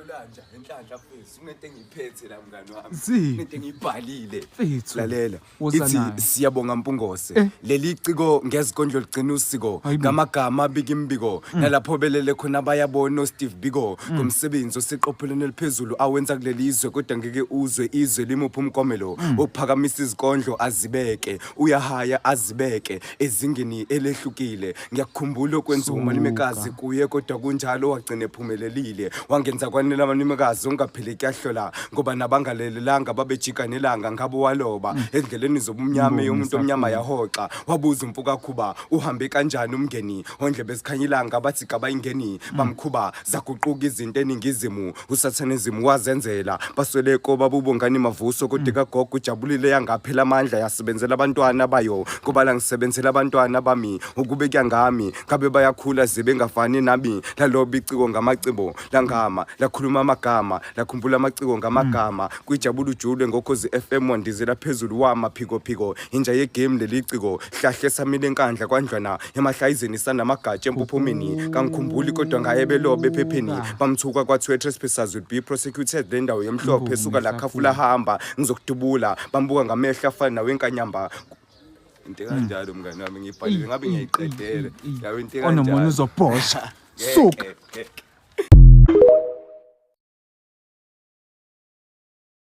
lanja enhlanhla mfethu kunento engiyiphethe la mngani wami Ziphi? into engiyibhalile Mfethu. lalela Woza nayo. ithi siyabonga Mpungose leli ciko ngezikondlo ligcina usiko Hayibo. ngamagama abika imbiko nalapho belele khona bayabona uSteve Biko ngomsebenzi osiqophelene liphezulu awenza kuleli izwe kodwa ngeke uzwe izwe limupha umkomelo ophakamisa izikondlo azibeke uyahaya azibeke ezingeni elehlukile ngiyakukhumbula okwenza umalumekazi kuye kodwa kunjalo wagcina ephumelelile wangenza kwanele amalumekazi ongapheli kuyahlola ngoba nabangalelelanga babejika nelanga ngabo waloba endleleni zobumnyama yomuntu omnyama yahoxa wabuza umfuka khuba uhambe kanjani umngeni ondlebe zikhanyilanga bathi kabayingeni bamkhuba zaguquka izinto eningizimu usathanism wazenzela basweleko babubongani mavuso kodwa kagogo ujabulile yangaphela amandla yasebenzela abantwana bayo kuba la ngisebenzela abantwana bami ukube kuyangami ngabe bayakhula zibe ngafani nami lalobi iciko ngamacebo langama lakhuluma amagama lakhumbula amaciko ngamagama kujabula ujule ngokhozi FM wandizela phezulu wamaphiko phiko inja yegame leliciko hlahle samile enkandla kwandlwana emahlayizeni sanamagatshe empuphumeni kangikhumbuli kodwa ngayebelobe ephepheni bamthuka kwathiwa trespassers will be prosecuted le ndawo yemhlophe suka la khafula hamba ngizokudubula bambuka ngamehla afana nawenkanyamba into kanjalo mngani wami ngibhalile ngabe ngiyayiqedela yawe into kanjalo onomunye uzobhosha suka